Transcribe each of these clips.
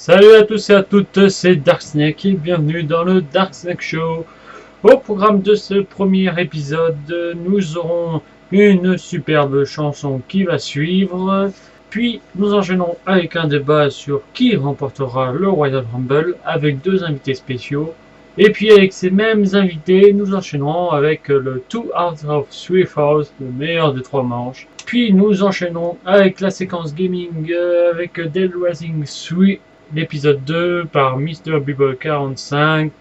Salut à tous et à toutes, c'est Dark Snake et bienvenue dans le Dark Snake Show. Au programme de ce premier épisode, nous aurons une superbe chanson qui va suivre. Puis nous enchaînons avec un débat sur qui remportera le Royal Rumble avec deux invités spéciaux. Et puis avec ces mêmes invités, nous enchaînerons avec le 2 out of 3 Falls, le meilleur des trois manches. Puis nous enchaînons avec la séquence gaming avec Dead Rising 3, l'épisode 2 par Mr. Bubble 45.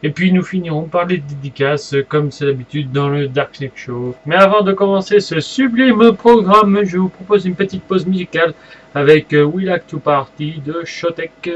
Et puis nous finirons par les dédicaces comme c'est l'habitude dans le Dark Snake Show. Mais avant de commencer ce sublime programme, je vous propose une petite pause musicale avec We Like to Party de Shotek.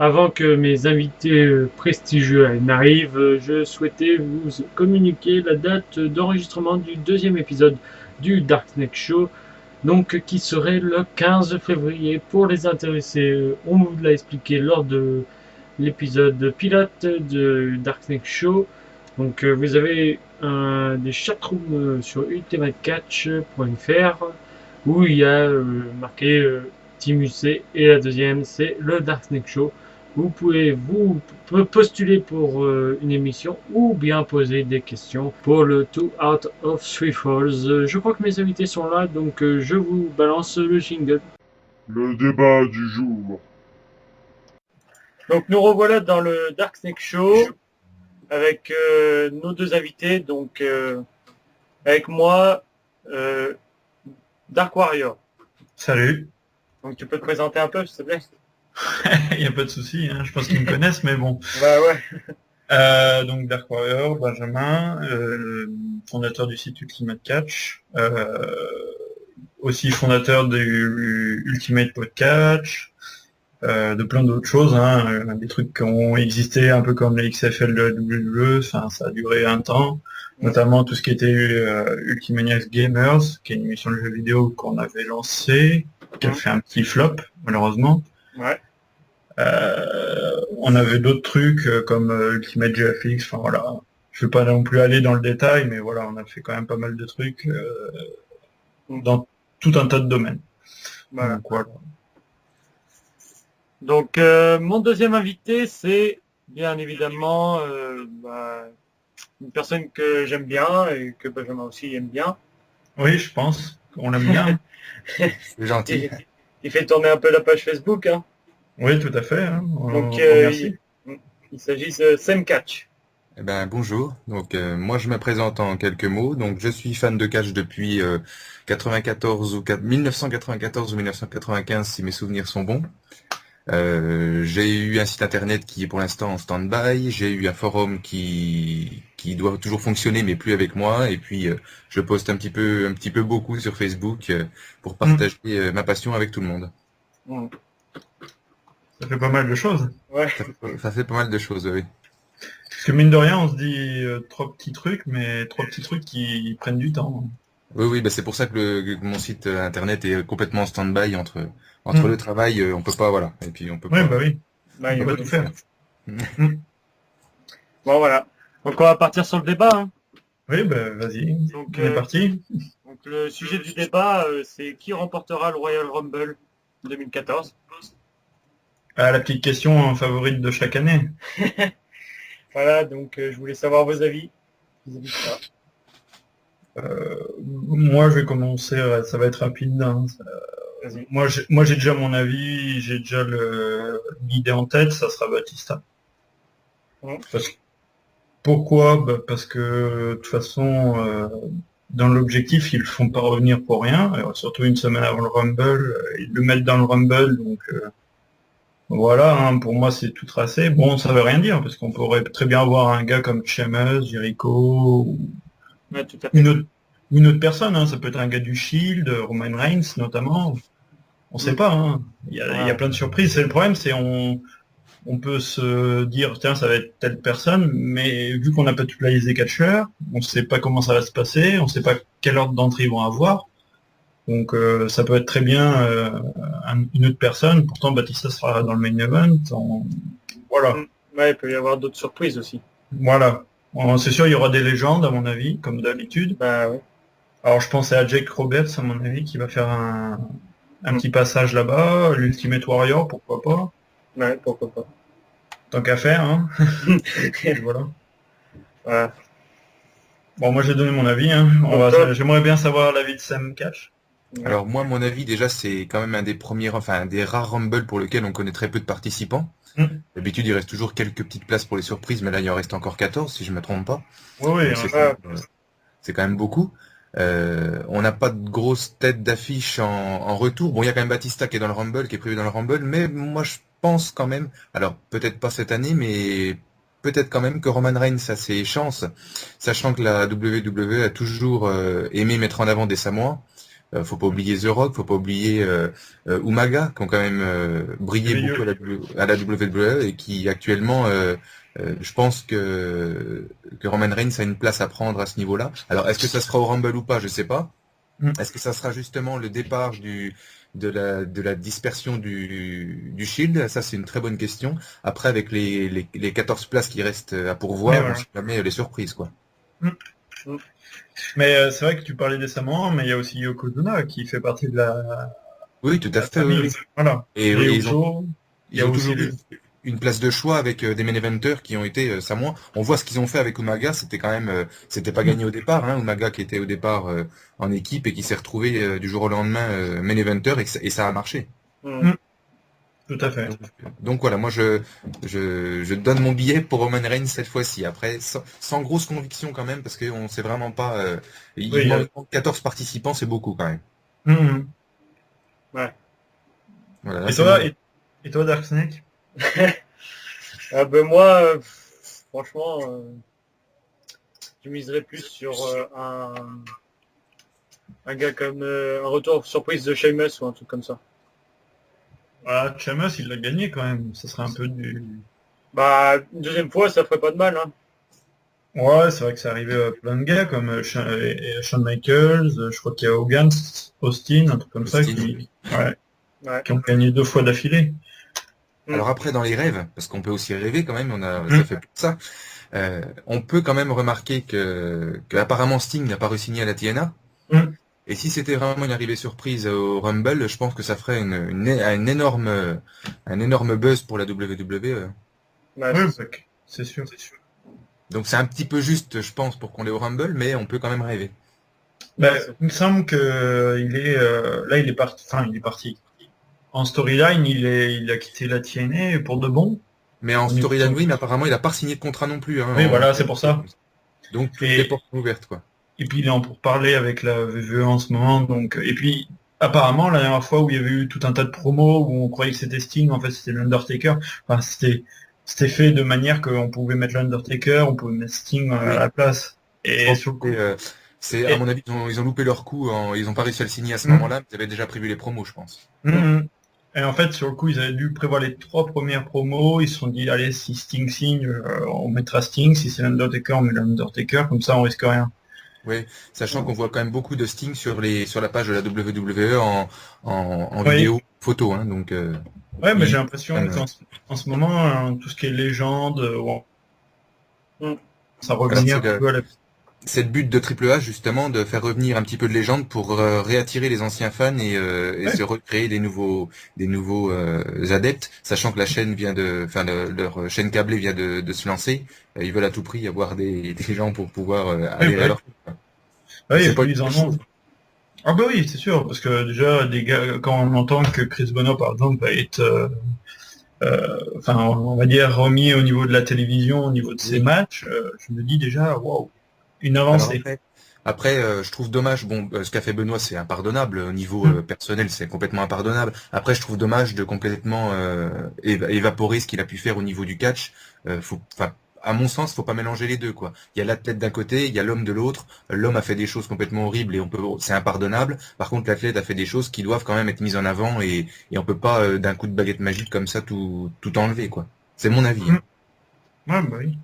Avant que mes invités prestigieux n'arrivent, je souhaitais vous communiquer la date d'enregistrement du deuxième épisode du Dark Snake Show, donc qui serait le 15 février. Pour les intéressés, on vous l'a expliqué lors de l'épisode pilote de Dark Snake Show. Donc vous avez des chatrooms sur ultimatecatch.fr où il y a marqué Team UC, et la deuxième c'est le Dark Snake Show. Vous pouvez vous postuler pour une émission ou bien poser des questions pour le 2 out of 3 falls. Je crois que mes invités sont là, donc je vous balance le jingle. Le débat du jour. Donc nous revoilà dans le Dark Snake Show avec nos deux invités. Donc avec moi, Dark Warrior. Salut. Donc tu peux te présenter un peu, s'il te plaît? Il n'y a pas de souci, hein. Je pense qu'ils me connaissent, mais bon. Bah ouais. Donc Dark Warrior, Benjamin, fondateur du site Ultimate Catch, aussi fondateur du Ultimate Podcast, de plein d'autres choses, hein, des trucs qui ont existé un peu comme les XFL de la WWE, enfin ça a duré un temps, notamment tout ce qui était Ultimaniacs Gamers, qui est une émission de jeux vidéo qu'on avait lancée, qui a fait un petit flop, malheureusement. Ouais. On avait d'autres trucs comme Ultimate GFX, enfin voilà. Je vais pas non plus aller dans le détail, mais voilà, on a fait quand même pas mal de trucs dans tout un tas de domaines. Voilà. Donc, voilà. Donc mon deuxième invité, c'est bien évidemment une personne que j'aime bien et que Benjamin aussi aime bien. Oui, je pense qu'on l'aime bien. C'est gentil. Il fait tourner un peu la page Facebook, hein. Oui, tout à fait. Hein. Donc il s'agit de Sam Catch. Eh ben, bonjour. Donc, moi, je me présente en quelques mots. Donc, je suis fan de catch depuis 1994 ou 1995, si mes souvenirs sont bons. J'ai eu un site internet qui est pour l'instant en stand-by. J'ai eu un forum qui doit toujours fonctionner, mais plus avec moi. Et puis, je poste un petit peu beaucoup sur Facebook pour partager ma passion avec tout le monde. Ça fait pas mal de choses. Ouais. Ça fait pas mal de choses, oui. Parce que mine de rien, on se dit 3 petits trucs, mais 3 petits trucs qui prennent du temps. Oui, bah c'est pour ça que mon site internet est complètement en stand-by entre le travail, on peut pas, voilà. Et puis on peut pas. Bah oui. Bah, On peut tout faire. Bon voilà. Donc on va partir sur le débat, hein. Oui, bah vas-y. Donc, on est parti. Donc le sujet du débat, c'est qui remportera le Royal Rumble 2014. Ah, la petite question favorite de chaque année. Voilà, donc je voulais savoir vos avis. Ça. Moi, je vais commencer, ça va être rapide. Hein. Moi, j'ai déjà mon avis, j'ai déjà l'idée en tête, ça sera Batista. Pourquoi ? Parce que de toute façon, dans l'objectif, ils le font pas revenir pour rien. Alors, surtout une semaine avant le Rumble, ils le mettent dans le Rumble, donc voilà, hein, pour moi c'est tout tracé. Bon, ça veut rien dire, parce qu'on pourrait très bien avoir un gars comme Sheamus, Jericho, ou une autre personne, hein. Ça peut être un gars du Shield, Roman Reigns notamment. On sait pas, hein. Il y a plein de surprises. C'est le problème, c'est on peut se dire tiens ça va être telle personne, mais vu qu'on n'a pas toute la liste des catcheurs, on sait pas comment ça va se passer, on sait pas quel ordre d'entrée ils vont avoir. Donc ça peut être très bien une autre personne, pourtant Batista sera dans le main event. Voilà. Ouais, il peut y avoir d'autres surprises aussi. Voilà. C'est sûr, il y aura des légendes, à mon avis, comme d'habitude. Bah ouais. Alors je pensais à Jake Roberts, à mon avis, qui va faire un petit passage là-bas, l'Ultimate Warrior, pourquoi pas. Ouais, pourquoi pas. Tant qu'à faire, hein. Voilà. Ouais. Bon, moi j'ai donné mon avis, hein. J'aimerais bien savoir l'avis de Sam Catch. Alors moi, mon avis, déjà, c'est quand même un des rares Rumble pour lequel on connaît très peu de participants. D'habitude, il reste toujours quelques petites places pour les surprises, mais là, il en reste encore 14, si je me trompe pas. Oui, c'est quand même beaucoup. On n'a pas de grosse tête d'affiche en retour. Bon, il y a quand même Batista qui est dans le Rumble, qui est prévu dans le Rumble, mais moi, je pense quand même, alors peut-être pas cette année, mais peut-être quand même que Roman Reigns a ses chances, sachant que la WWE a toujours aimé mettre en avant des Samoans. Faut pas oublier The Rock, faut pas oublier Umaga, qui ont quand même brillé Merveilleux. beaucoup à la WWE et qui actuellement, je pense que Roman Reigns a une place à prendre à ce niveau-là. Alors, est-ce que ça sera au Rumble ou pas? Je sais pas. Est-ce que ça sera justement le départ de la dispersion du Shield? Ça, c'est une très bonne question. Après, avec les 14 places qui restent à pourvoir, Mais on voilà. sait jamais les surprises, quoi. Mais c'est vrai que tu parlais des Samoans, mais il y a aussi Yokozuna qui fait partie de la Oui, tout à fait. famille. Oui. Voilà. Et Les ils ont, Usos, il y ils a ont aussi toujours eu une place de choix avec des main eventers qui ont été samoans. On voit ce qu'ils ont fait avec Umaga, c'était quand même, c'était pas gagné au départ, hein. Umaga qui était au départ en équipe et qui s'est retrouvé du jour au lendemain main eventer et ça a marché. tout à fait. Donc voilà, moi je donne mon billet pour Roman Reigns cette fois-ci. Après, sans grosse conviction quand même, parce qu'on sait vraiment pas. Il Oui, manque 14 participants, c'est beaucoup quand même. Mhm. Voilà, là, Et c'est toi, mon- et toi, Dark Snake? Ah ben moi, franchement, je miserais plus sur un gars comme un retour surprise de Sheamus ou un truc comme ça. Voilà, Sheamus, il l'a gagné quand même. Ça serait un peu du... Bah, une deuxième fois, ça ferait pas de mal, hein. Ouais, c'est vrai que c'est arrivé à plein de gars comme Shawn Michaels, je crois qu'il y a Hogan, Austin, un truc comme ça, Austin, qui, ouais, Ouais. qui ont gagné 2 fois d'affilée. Alors après, dans les rêves, parce qu'on peut aussi rêver quand même, ça Mm. fait plus que ça. On peut quand même remarquer que apparemment Sting n'a pas re-signé à la TNA. Mm. Et si c'était vraiment une arrivée surprise au Rumble, je pense que ça ferait un énorme buzz pour la WWE. Ouais, Ouais, bah, c'est sûr. Donc c'est un petit peu juste, je pense, pour qu'on l'ait au Rumble, mais on peut quand même rêver. Bah, Ouais, c'est- il me semble que il est là, il est parti. Enfin, il est parti. En storyline, il a quitté la TNA pour de bon. Mais en Au niveau de storyline, son- oui, mais apparemment, il n'a pas signé de contrat non plus. Hein, Oui, voilà, c'est pour ça. Donc toutes les Et, portes sont ouvertes, quoi. et puis il est en pourparlers avec la VVE en ce moment. Donc, et puis apparemment, la dernière fois où il y avait eu tout un tas de promos où on croyait que c'était Sting, en fait c'était l'Undertaker. Enfin, c'était fait de manière qu'on pouvait mettre l'Undertaker, on pouvait mettre Sting à Oui. la place. Je Et pense sur le que coup, à mon avis, ils ont loupé leur coup. Ils n'ont pas réussi à le signer à ce Mm. moment-là, mais ils avaient déjà prévu les promos, je pense. Mhm. Et en fait, sur le coup, ils avaient dû prévoir les 3 premières promos. Ils se sont dit, allez, si Sting signe, on mettra Sting. Si c'est l'Undertaker, on met l'Undertaker. Comme ça, on risque rien. Oui, sachant qu'on voit quand même beaucoup de Sting sur la page de la WWE en Oui. vidéo, photo, hein, donc. Ouais, mais il- j'ai l'impression qu'en ce moment, tout ce qui est légende, Mm. ça Alors, revient un peu à la... c'est le but de Triple H justement de faire revenir un petit peu de légende pour réattirer les anciens fans et Ouais. se recréer des nouveaux adeptes, sachant que la chaîne leur chaîne câblée vient de se lancer. Ils veulent à tout prix avoir des gens pour pouvoir aller bah à leur. oui, C'est et pas puis une ils en mauvaise ont. chose. Ah bah oui, c'est sûr, parce que déjà, des gars, quand on entend que Chris Benoit, par exemple, va être, enfin, on va dire, remis au niveau de la télévision, au niveau de ses Oui. matchs, je me dis déjà, waouh, une Alors avancée. après, je trouve dommage. Bon, ce qu'a fait Benoît, c'est impardonnable. Au niveau personnel, c'est complètement impardonnable. Après, je trouve dommage de complètement évaporer ce qu'il a pu faire au niveau du catch. À mon sens, faut pas mélanger les deux, quoi. Il y a l'athlète d'un côté, il y a l'homme de l'autre. L'homme a fait des choses complètement horribles et c'est impardonnable. Par contre, l'athlète a fait des choses qui doivent quand même être mises en avant et on peut pas d'un coup de baguette magique comme ça tout enlever, quoi. C'est mon avis, hein. Ouais, bah oui.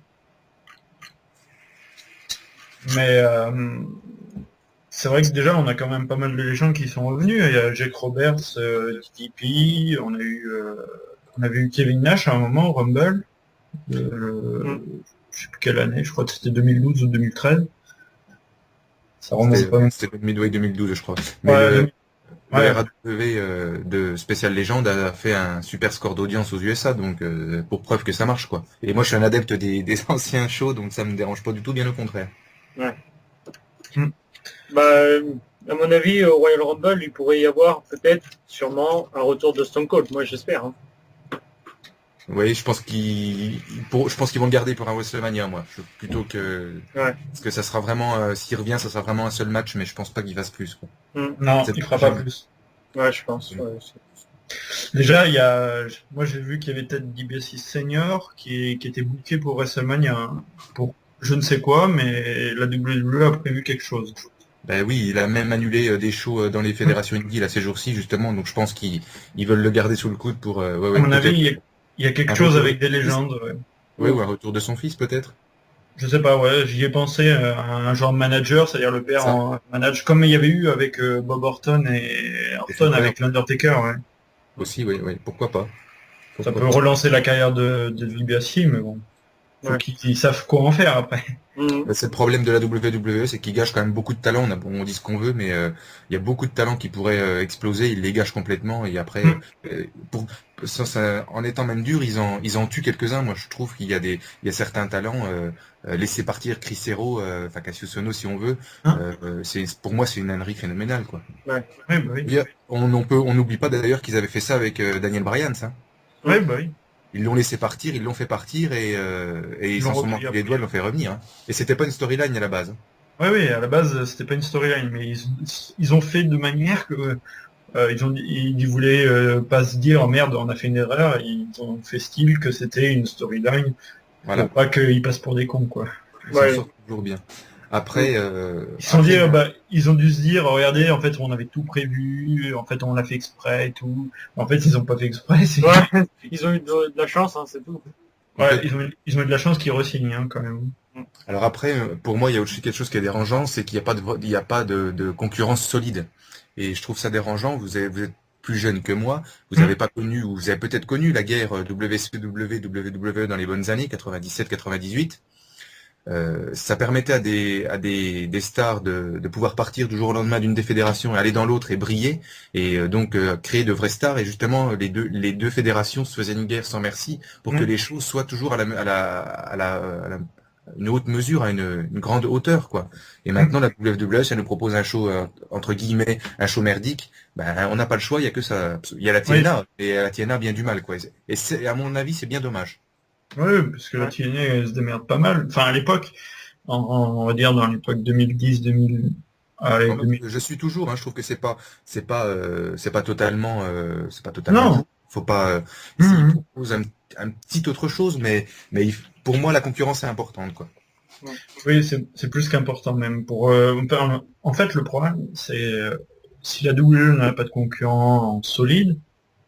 Mais c'est vrai que déjà, on a quand même pas mal de légendes qui sont revenus. Il y a Jake Roberts, DDP, on avait eu Kevin Nash à un moment au Rumble. Je sais plus quelle année, je crois que c'était 2012 ou 2013. Ça remonte pas mal. C'était Midway 2012, je crois. Mais Ouais, le ouais. RAW de Spécial Légende a fait un super score d'audience aux USA, donc pour preuve que ça marche, quoi. Et moi, je suis un adepte des anciens shows, donc ça me dérange pas du tout, bien au contraire. Ouais. Mm. Bah, à mon avis, au Royal Rumble, il pourrait y avoir peut-être, sûrement, un retour de Stone Cold. Moi, j'espère, hein. Oui, je pense qu'ils vont le garder pour un WrestleMania, moi, plutôt que Ouais. parce que ça sera vraiment, s'il revient, ça sera vraiment un seul match, mais je pense pas qu'il fasse plus, quoi. Non, C'est il fera pas jamais. plus. Ouais, je pense. Ouais. Déjà, moi j'ai vu qu'il y avait peut-être DiBiase Senior qui était booké pour WrestleMania, hein, pour je ne sais quoi, mais la WWE a prévu quelque chose. Ben oui, il a même annulé des shows dans les fédérations indie là ces jours-ci justement, donc je pense qu'ils veulent le garder sous le coude pour À mon avis, il y a quelque un chose retour avec de des son fils. légendes. Ouais. Ouais, ou un retour de son fils peut-être. Je sais pas, ouais, j'y ai pensé à un genre de manager, c'est-à-dire le père Ça. en manage, comme il y avait eu avec Bob Orton et Orton Effectivement. avec l'Undertaker, ouais. Aussi, oui, oui, pourquoi pas. Ça Pourquoi peut pas. relancer la carrière de DiBiase, mais bon, faut Ouais. qu'ils savent quoi en faire après. C'est le problème de la WWE, c'est qu'ils gâchent quand même beaucoup de talents. On dit ce qu'on veut, mais il y a beaucoup de talents qui pourraient exploser, ils les gâchent complètement et après, pour, en étant même dur, ils en tuent quelques-uns. Moi, je trouve il y a certains talents laisser partir Chris Hero, enfin Cassius Ohno si on veut. Hein Pour moi, c'est une ânerie phénoménale, quoi. Ouais, bah oui. On n'oublie pas d'ailleurs qu'ils avaient fait ça avec Daniel Bryan, ça. Ouais, bah oui. Ils l'ont laissé partir, ils l'ont fait partir et ils Ils s'en l'ont sont repris mordus après. les doigts, ils l'ont fait revenir. Hein. Et c'était pas une storyline à la base. Ouais, oui, à la base, c'était pas une storyline, mais ils ont fait de manière que ils voulaient pas se dire, oh merde, on a fait une erreur, ils ont fait style que c'était une storyline Voilà. pour pas qu'ils passent pour des cons, quoi. Ils s'en Ouais. sortent toujours bien. Après, Ils se sont dit, ils ont dû se dire, regardez, en fait, on avait tout prévu, en fait, on l'a fait exprès et tout. En fait, ils ont pas fait exprès. Ouais, ils ont eu de la chance, hein, c'est tout. Ouais, ils ont eu de la chance qu'ils re-signent, hein, quand même. Alors après, pour moi, il y a aussi quelque chose qui est dérangeant, c'est qu'il n'y a pas de concurrence solide. Et je trouve ça dérangeant. Vous êtes plus jeune que moi, vous n'avez pas connu, ou vous avez peut-être connu la guerre WCW, WWE dans les bonnes années, 97-98. Ça permettait à des stars de pouvoir partir du jour au lendemain d'une des fédérations et aller dans l'autre et briller et donc créer de vraies stars et justement les deux fédérations se faisaient une guerre sans merci pour que les choses soient toujours une haute mesure, à une grande hauteur quoi. Et maintenant la WWE ça nous propose un show entre guillemets un show merdique, ben on n'a pas le choix, il y a que ça, il y a la TNA et la TNA a bien du mal quoi. Et c'est à mon avis c'est bien dommage. Ouais, parce que la TNA, elle se démerde pas mal. Enfin, à l'époque, on va dire dans l'époque 2010, 2000... Allez, 2000... Je suis toujours, hein, je trouve que c'est pas totalement Non. fou. Faut pas, il propose un petit autre chose, mais pour moi la concurrence est importante, quoi. Oui, c'est plus qu'important même. En fait, le problème, c'est si la WWE n'a pas de concurrent solide,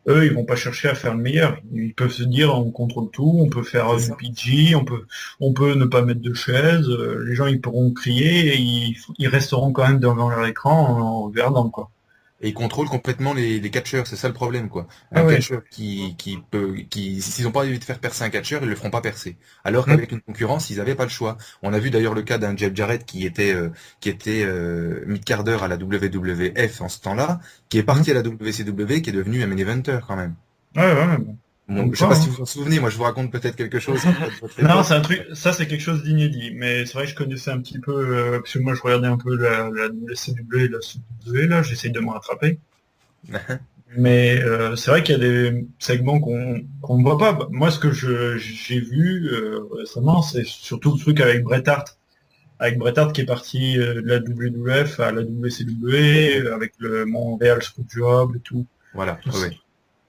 eux, ils vont pas chercher à faire le meilleur. Ils peuvent se dire, on contrôle tout, on peut faire du PG, on peut ne pas mettre de chaise, les gens ils pourront crier et ils resteront quand même devant leur écran en regardant quoi. Et ils contrôlent complètement les catcheurs, c'est ça le problème, quoi. Ah Un ouais. catcheur s'ils n'ont pas envie de faire percer un catcheur, ils le feront pas percer. Alors qu'avec une concurrence, ils n'avaient pas le choix. On a vu d'ailleurs le cas d'un Jeff Jarrett qui était mid-carder à la WWF en ce temps-là, qui est parti à la WCW, qui est devenu un main eventer quand même. Ouais, bon. Bon, je sais pas si vous vous en souvenez, moi je vous raconte peut-être quelque chose. Non, c'est un truc, ça c'est quelque chose d'inédit, mais c'est vrai que je connaissais un petit peu, parce que moi je regardais un peu la WCW et la CW, là, j'essaye de me rattraper. Mais c'est vrai qu'il y a des segments qu'on ne voit pas. Moi, ce que j'ai vu récemment, c'est surtout le truc avec Bret Hart. Avec Bret Hart qui est parti de la WWF à la WCW, avec le Montreal Screwjob et tout. Voilà, ouais.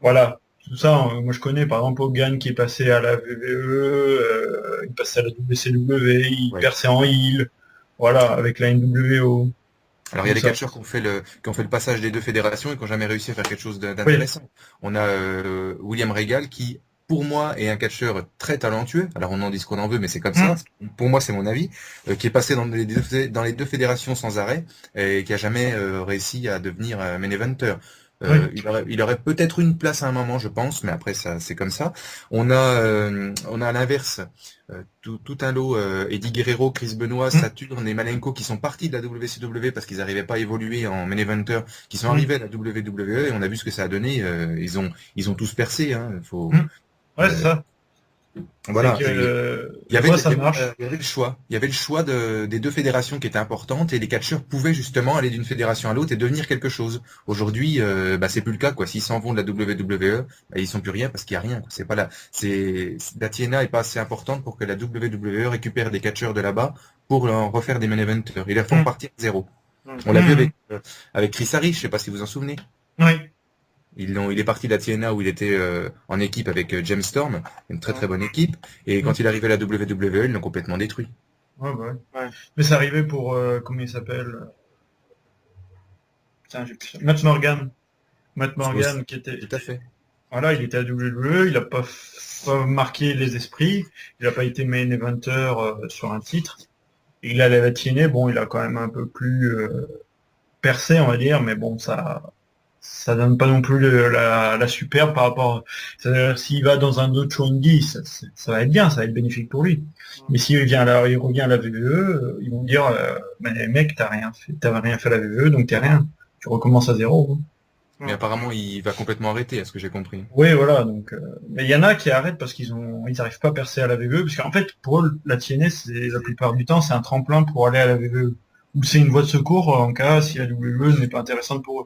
Voilà. Tout ça, moi je connais par exemple Hogan qui est passé à la WWE, il passait à la WCW, il perçait en heel, voilà, avec la NWO. Alors il y a des catcheurs qui ont fait le passage des deux fédérations et qui n'ont jamais réussi à faire quelque chose d'intéressant. On a William Regal qui, pour moi, est un catcheur très talentueux. Alors on en dit ce qu'on en veut, mais c'est comme ça. Pour moi, c'est mon avis. Qui est passé dans les deux fédérations sans arrêt et qui a jamais réussi à devenir main eventer. Il aurait peut-être une place à un moment, je pense, mais après ça, c'est comme ça. On a à l'inverse tout un lot Eddie Guerrero, Chris Benoit, Saturn et Malenko qui sont partis de la WCW parce qu'ils n'arrivaient pas à évoluer en main eventer, qui sont arrivés à la WWE et on a vu ce que ça a donné. Ils ont tous percé. Hein. Ouais, c'est ça. Voilà. Il y avait le choix. Il y avait le choix des deux fédérations qui étaient importantes et les catcheurs pouvaient justement aller d'une fédération à l'autre et devenir quelque chose. Aujourd'hui, c'est plus le cas, quoi. S'ils s'en vont de la WWE, ils sont plus rien parce qu'il y a rien. C'est pas la TNA est pas assez importante pour que la WWE récupère des catcheurs de là-bas pour en refaire des main eventers. Ils les font partir de zéro. On l'a vu avec Chris Harris, je sais pas si vous en souvenez. Oui. Il est parti de la TNA où il était en équipe avec James Storm, une très très bonne équipe, et quand il est arrivé à la WWE, ils l'ont complètement détruit. Ouais. Mais c'est arrivé pour, comment il s'appelle Putain, Matt Morgan. Matt Morgan qui était... Tout à fait. Voilà, il était à WWE, il a pas marqué les esprits, il a pas été main eventer sur un titre. Il allait la TNA, bon, il a quand même un peu plus percé, on va dire, mais bon, ça donne pas non plus la superbe par rapport. C'est-à-dire, s'il va dans un autre show indie, ça va être bien, ça va être bénéfique pour lui. Mais s'il il revient à la WWE, ils vont dire, mais mec, t'avais rien fait à la WWE, donc t'es rien. Tu recommences à zéro. Hein. Mais apparemment, il va complètement arrêter, à ce que j'ai compris. Oui, voilà. Donc, mais il y en a qui arrêtent parce ils n'arrivent pas à percer à la WWE, parce qu'en fait, pour eux, la TNA, c'est la plupart du temps, c'est un tremplin pour aller à la WWE, ou c'est une voie de secours en cas si la WWE n'est pas intéressante pour eux.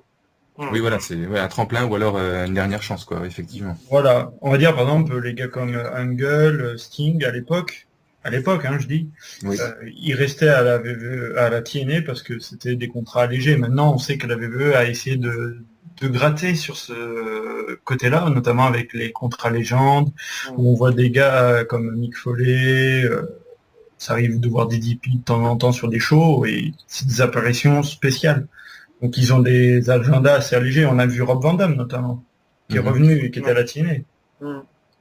Oui, voilà, c'est un tremplin ou alors une dernière chance, quoi, effectivement. Voilà. On va dire, par exemple, les gars comme Angle, Sting, à l'époque, hein, je dis, Oui. ils restaient à la WWE, à la TNA parce que c'était des contrats allégés. Maintenant, on sait que la WWE a essayé de gratter sur ce côté-là, notamment avec les contrats légendes, où on voit des gars comme Mick Foley, ça arrive de voir des DP de temps en temps sur des shows, et c'est des apparitions spéciales. Donc ils ont des agendas assez allégés. On a vu Rob Van Dam notamment, qui est revenu et qui était à la TNA.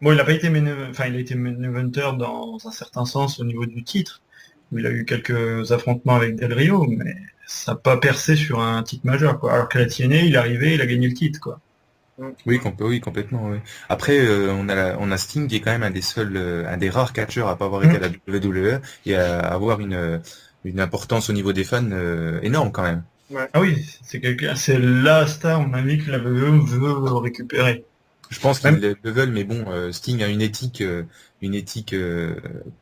Bon, il a pas été il a été main eventer dans un certain sens au niveau du titre, où il a eu quelques affrontements avec Del Rio, mais ça n'a pas percé sur un titre majeur, quoi. Alors qu'à la TNA, il est arrivé, il a gagné le titre, quoi. Oui, complètement. Oui. Après, on a Sting qui est quand même un des rares catcheurs à pas avoir été à la WWE et à avoir une importance au niveau des fans énorme quand même. Ouais. Ah oui, c'est la star, on a vu que la WWE veut récupérer. Je pense qu'ils le veulent, mais bon, Sting a une éthique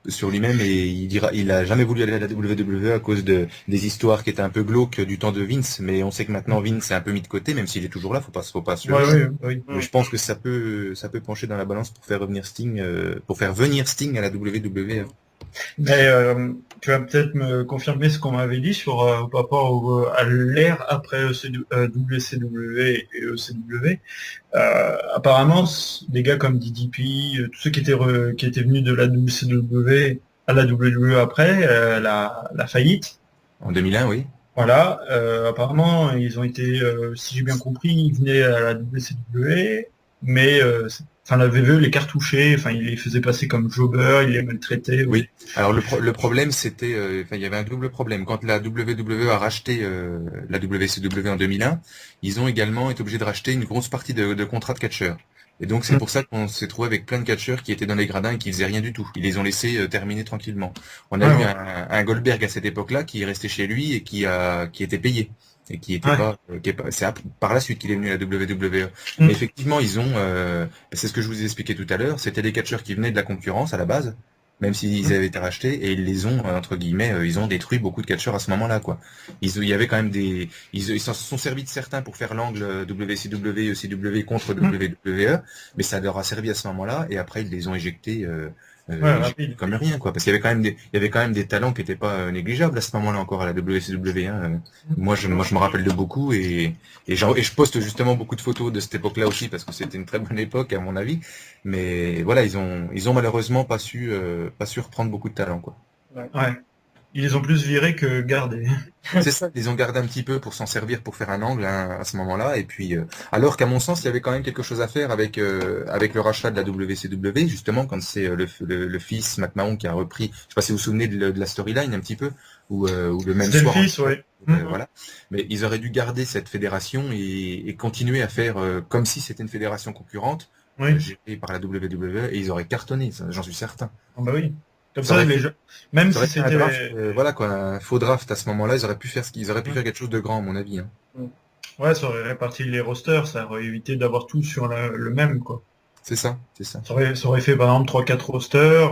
sur lui-même et il a jamais voulu aller à la WWE à cause des histoires qui étaient un peu glauques du temps de Vince. Mais on sait que maintenant Vince est un peu mis de côté, même s'il est toujours là, faut pas se leurrer. Oui. Mais je pense que ça peut pencher dans la balance pour faire venir Sting à la WWE. Mais tu vas peut-être me confirmer ce qu'on m'avait dit par rapport à l'ère après WCW et ECW. Apparemment, des gars comme DDP, tous ceux qui étaient venus de la WCW à la WWE après la faillite. En 2001, oui. Voilà. Apparemment, ils ont été, si j'ai bien compris, ils venaient à la WCW, mais la VVE les cartouchait, il les faisait passer comme jobbers, il les maltraitait. Oui. Alors le problème c'était, il y avait un double problème. Quand la WWE a racheté la WCW en 2001, ils ont également été obligés de racheter une grosse partie de contrats de catcheurs. Et donc c'est pour ça qu'on s'est trouvé avec plein de catcheurs qui étaient dans les gradins et qui faisaient rien du tout. Ils les ont laissés terminer tranquillement. On a eu un Goldberg à cette époque-là qui est resté chez lui et qui était payé. Et qui était c'est par la suite qu'il est venu à la WWE. Mais effectivement, ils ont, c'est ce que je vous ai expliqué tout à l'heure, c'était des catcheurs qui venaient de la concurrence à la base, même s'ils avaient été rachetés, et ils les ont, entre guillemets, ils ont détruit beaucoup de catcheurs à ce moment-là, quoi. Il y avait quand même ils s'en sont servis de certains pour faire l'angle WCW, ECW contre WWE, mais ça leur a servi à ce moment-là, et après ils les ont éjectés, comme rien, quoi, parce qu'il y avait quand même des talents qui n'étaient pas négligeables à ce moment-là encore à la WCW. Hein. Moi je me rappelle de beaucoup et je poste justement beaucoup de photos de cette époque-là aussi parce que c'était une très bonne époque à mon avis. Mais voilà, ils ont malheureusement pas su reprendre beaucoup de talents, quoi. Ouais. Ils les ont plus virés que gardés. C'est ça, ils ont gardé un petit peu pour s'en servir pour faire un angle à ce moment-là. Et puis, alors qu'à mon sens, il y avait quand même quelque chose à faire avec le rachat de la WCW, justement, quand c'est le fils Matt Mahon qui a repris. Je sais pas si vous vous souvenez de la storyline un petit peu, ou le même soir. Le fils, ouais. Voilà. Mais ils auraient dû garder cette fédération et continuer à faire comme si c'était une fédération concurrente, gérée par la WWE, et ils auraient cartonné, j'en suis certain. Ah bah oui. Comme ça, même si c'était voilà quoi, un faux draft à ce moment-là, ils auraient pu faire faire quelque chose de grand à mon avis. Hein. Ouais, ça aurait réparti les rosters, ça aurait évité d'avoir tout sur le même, quoi. C'est ça. Ça aurait fait par exemple 3-4 rosters,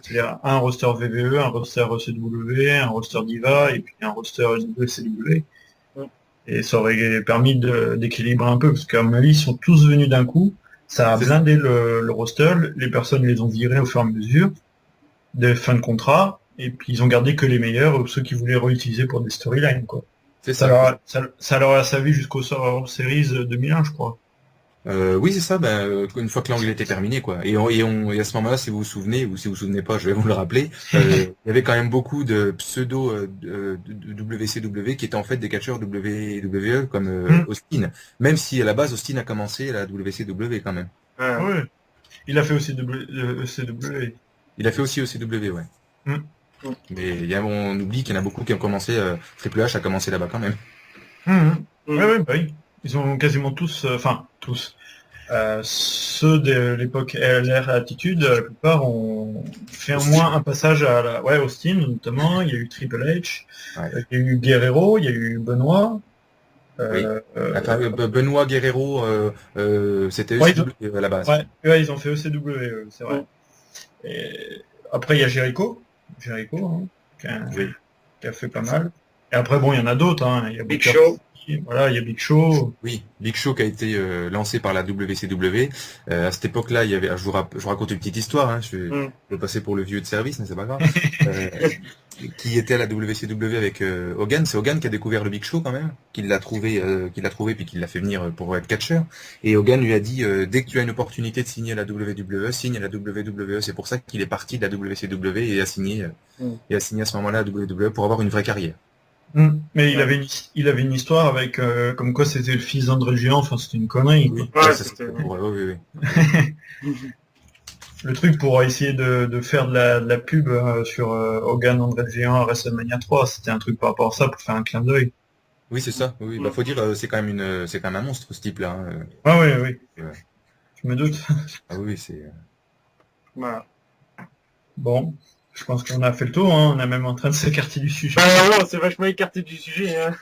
c'est-à-dire un roster VVE, un roster ECW, un roster Diva et puis un roster ECW. Et ça aurait permis d'équilibrer un peu, parce qu'à mon avis, ils sont tous venus d'un coup, ça a blindé le roster, les personnes les ont virés au fur et à mesure des fins de contrat, et puis ils ont gardé que les meilleurs, ou ceux qui voulaient réutiliser pour des storylines, quoi. C'est ça. Ça leur a servi jusqu'au Survivor Series 2001, je crois. Oui, c'est ça. Une fois que l'angle était terminé, quoi. Et à ce moment-là, si vous vous souvenez, ou si vous vous souvenez pas, je vais vous le rappeler. Il y avait quand même beaucoup de pseudo de WCW qui étaient en fait des catcheurs WWE comme Austin. Même si à la base Austin a commencé la WCW quand même. Ouais. Il a fait aussi ECW. Il a fait aussi OCW, ouais. Mm. Mais on oublie qu'il y en a beaucoup qui ont commencé. Triple H a commencé là-bas quand même. Ouais, bah oui. Ils ont quasiment tous, enfin tous, ceux de l'époque LR Attitude, la plupart ont fait au moins un passage à Austin notamment. Il y a eu Triple H, Ouais. il y a eu Guerrero, il y a eu Benoît. Oui. Enfin, Benoît Guerrero, c'était Ouais, ECW à la base. ouais, ils ont fait ECW, c'est vrai. Et après, il y a Jericho, hein, qui a fait pas mal. Et après, bon, il y en a d'autres. Hein. Il y a Big Booker Show. T, voilà, il y a Big Show. Oui, Big Show qui a été lancé par la WCW. À cette époque-là, il y avait, je vous raconte une petite histoire, hein, je vais passer pour le vieux de service, mais c'est pas grave. Qui était à la WCW avec Hogan. C'est Hogan qui a découvert le Big Show quand même, qui l'a trouvé puis qui l'a fait venir pour être catcheur. Et Hogan lui a dit dès que tu as une opportunité de signer à la WWE, signe à la WWE. C'est pour ça qu'il est parti de la WCW et a signé à ce moment-là à la WWE pour avoir une vraie carrière. Mais il avait une histoire avec comme quoi c'était le fils d'André le Géant, enfin c'était une connerie. Oui, Quoi. oui. Le truc pour essayer de faire de la pub sur Hogan André le Géant à WrestleMania 3, c'était un truc par rapport à ça pour faire un clin d'œil. Oui, c'est ça. Oui, bah faut dire c'est quand même un monstre ce type-là. Hein. Ah oui. Ouais. Je me doute. Ah oui, c'est. Voilà. Bon, je pense qu'on a fait le tour, hein. On est même en train de s'écarter du sujet. Non, c'est vachement écarté du sujet. Hein.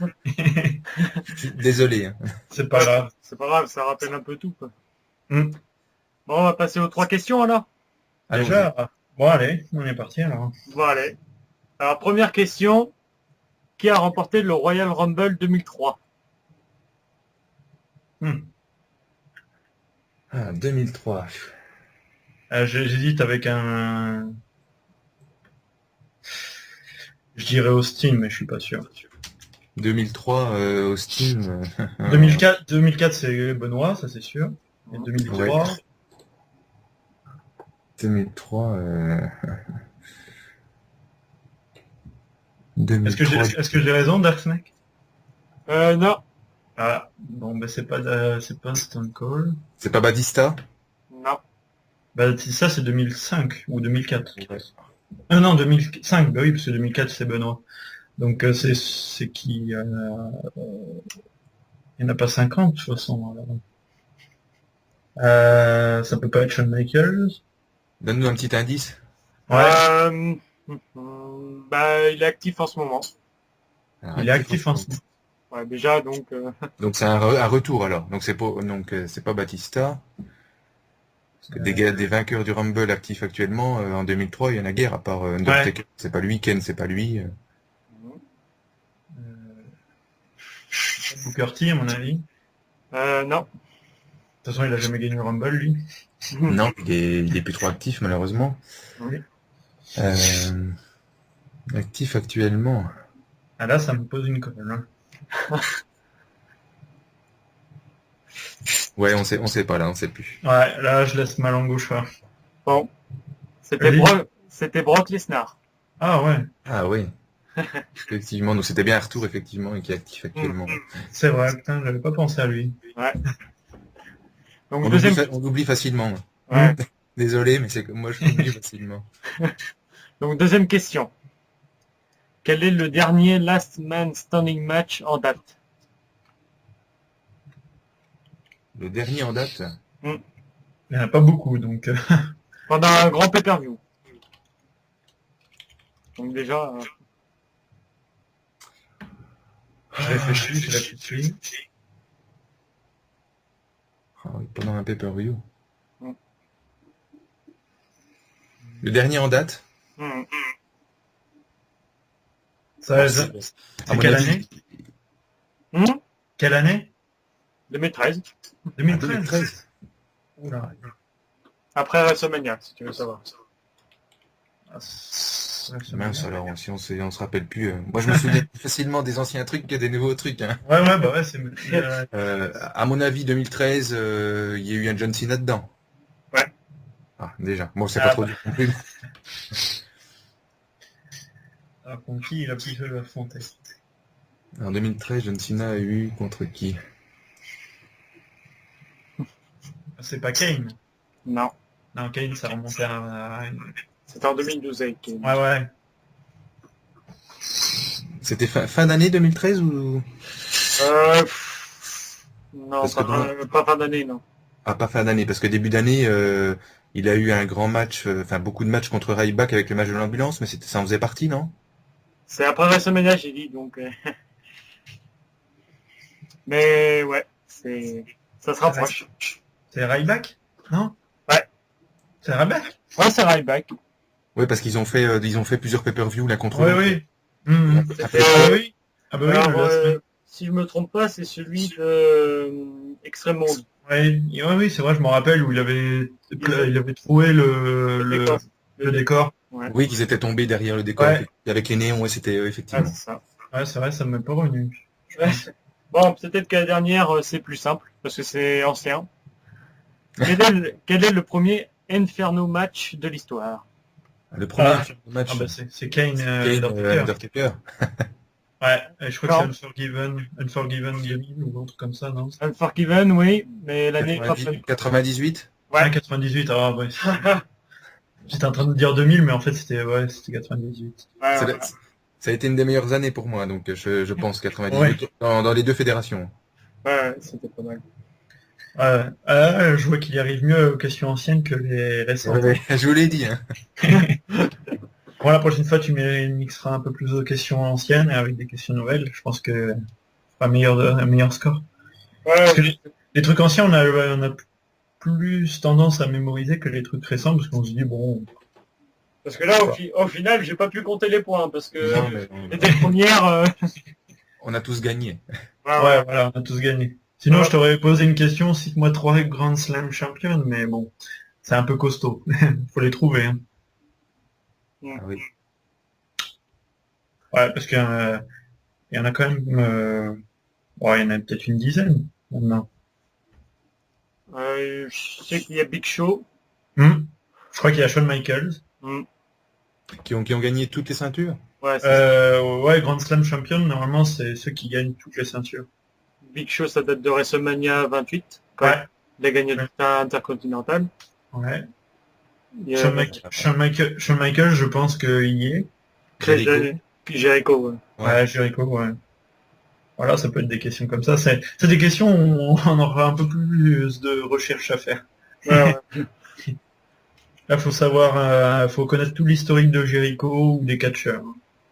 Désolé. Hein. C'est pas grave. C'est pas grave, ça rappelle un peu tout. Quoi. Mm. Bon, on va passer aux 3 questions alors. Déjà, bon allez, on est parti alors. Bon, allez. Alors, première question. Qui a remporté le Royal Rumble 2003 Ah, 2003. J'hésite avec un... Je dirais Austin, mais je suis pas sûr. 2003, Austin. 2004 c'est Benoît, ça c'est sûr. Et 2003... Ouais. 2003. 2003. Est-ce que j'ai raison, Dark Snake? Non. Ah, bon, ben c'est pas Stone Cold. C'est pas Batista? Non. Bah, ça c'est 2005 ou 2004. Ouais. Non, 2005, bah oui, parce que 2004 c'est Benoît. Donc c'est qui il n'y en a pas 50 de toute façon. Ça peut pas être Shawn Michaels. Donne-nous un petit indice. Ouais. Bah, il est actif en ce moment. Alors, Il est actif en ce moment. Ouais, déjà, donc... Donc c'est un retour alors. Donc c'est pas Batista. Parce que des vainqueurs du Rumble actifs actuellement, en 2003, il y en a guère, à part Undertaker. C'est pas lui, Ken, c'est pas lui. Booker T, à mon avis. Non. De toute façon, il a jamais gagné le Rumble, lui. Non, il est plus trop actif, malheureusement. Oui. Actif actuellement. Ah là, ça me pose une colle. Hein. Ouais, on sait pas là, on sait plus. Ouais, là, je laisse ma langue au chat. Bon. C'était Brock Lesnar. Ah ouais. Ah oui. Effectivement, donc c'était bien Arthur, effectivement, et qui est actif actuellement. C'est vrai, putain, j'avais pas pensé à lui. Ouais. Donc, On oublie facilement. Ouais. Désolé, mais c'est que moi je oublie facilement. Donc, deuxième question. Quel est le dernier Last Man Standing match en date? Le dernier en date? Il n'y en a pas beaucoup, donc... Pendant un grand pay-per-view. Donc déjà... Je réfléchis. Ah oui, pendant un pay-per-view. Le dernier en date? C'est quelle année? Quelle année? 2013. 2013. Oula. Après WrestleMania, si tu veux savoir. Mince, alors, si on se rappelle plus. Moi, je me souviens facilement des anciens trucs que des nouveaux trucs. Hein. Ouais, bah ouais, c'est... À mon avis, 2013, il y a eu un John Cena dedans. Ouais. Ah, déjà. Bon, c'est pas trop dur non plus. Alors, contre qui il a pu se affronter? En 2013, John Cena a eu contre qui? C'est pas Kane. Non. Non, Kane, ça remontait à... C'était en 2012 avec Kane. Ouais. C'était fin d'année 2013 ou... Non, Parce que pas fin d'année, non. Ah, pas fin d'année, parce que début d'année, il a eu un grand match, beaucoup de matchs contre Ryback avec le match de l'ambulance, mais ça en faisait partie, non? C'est après WrestleMania, j'ai dit, donc... Mais ouais, ça se rapproche. C'est Ryback? Non? Ouais. C'est Ryback? Ouais, c'est Ryback. Oui, parce qu'ils ont fait plusieurs pay-per-view l'un contre Oui, l'autre. oui. Mmh. C'était, Oui. Ah bah oui, alors, si je me trompe pas, c'est celui de Extreme Monde. Oui, c'est vrai, je me rappelle où il avait trouvé le décor. Ouais. Oui, qu'ils étaient tombés derrière le décor Ouais. avec les néons, ouais, c'était Ouais, effectivement. c'est ça. Ouais, c'est vrai, ça m'est pas revenu. Ouais. Bon, peut-être que la dernière, c'est plus simple, parce que c'est ancien. Quel est le premier Inferno match de l'histoire? Le premier match, Ah bah c'est Kane, Kane, Undertaker. Undertaker. Ouais, je crois Non. que c'est Unforgiven 2000 ou un truc comme ça, non? Unforgiven, oui, mais l'année... 98. Ouais, 98, ah ouais. J'étais en train de dire 2000, mais en fait c'était 98. Ouais, C'est ouais. la- Ça a été une des meilleures années pour moi, donc je pense 98 Ouais. dans les deux fédérations. Ouais, c'était pas mal. Ouais, je vois qu'il y arrive mieux aux questions anciennes que les récentes. Je vous l'ai dit. Hein. Bon, la prochaine fois, tu mixeras un peu plus de questions anciennes et avec des questions nouvelles. Je pense que un meilleur score. Parce que Ouais, les trucs anciens, on a plus tendance à mémoriser que les trucs récents, parce qu'on se dit, bon... parce que là, au final, j'ai pas pu compter les points, parce que Non, mais les deux premières... on a tous gagné. Ouais, voilà, on a tous gagné. Sinon, je t'aurais posé une question, cite-moi 3 Grand Slam champions, mais bon, c'est un peu costaud. Faut les trouver. Hein. Ah oui. Ouais, parce qu'il y en a quand même... il y en a peut-être une dizaine, maintenant. je sais qu'il y a Big Show. Je crois qu'il y a Shawn Michaels. Qui ont gagné toutes les ceintures. Ouais, c'est Ouais, Grand Slam champion, normalement, c'est ceux qui gagnent toutes les ceintures. Big Show, ça date de WrestleMania 28. Ouais. Il a gagné le titre intercontinental. Ouais. Il y a Shawn Michaels, je pense qu'il y est. Puis Jericho, ouais. Ouais, Jericho, ouais. Voilà, ça peut être des questions comme ça. C'est des questions où on aura un peu plus de recherche à faire. Ouais. Là, faut savoir, faut connaître tout l'historique de Jericho ou des catcheurs.